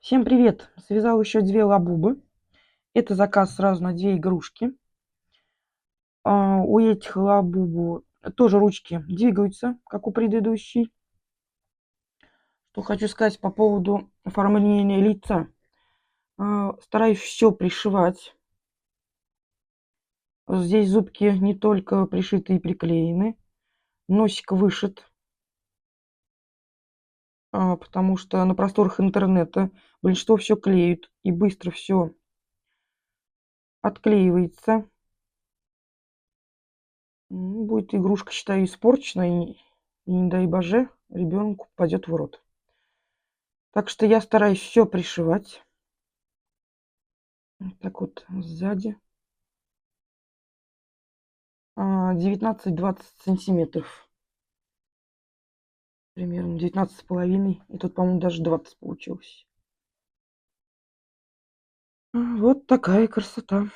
Всем привет! Связал еще 2 лабубы. Это заказ сразу на 2 игрушки. У этих лабубу тоже ручки двигаются, как у предыдущей. Что хочу сказать по поводу оформления лица. Стараюсь все пришивать. Здесь зубки не только пришиты и приклеены. Носик вышит. Потому что на просторах интернета большинство все клеют и быстро все отклеивается. Будет игрушка, считаю, испорчена, и не дай боже, ребенку попадет в рот. Так что я стараюсь все пришивать. Так вот, сзади. 19-20 сантиметров. Примерно 19,5. И тут, по-моему, даже 20 получилось. Вот такая красота.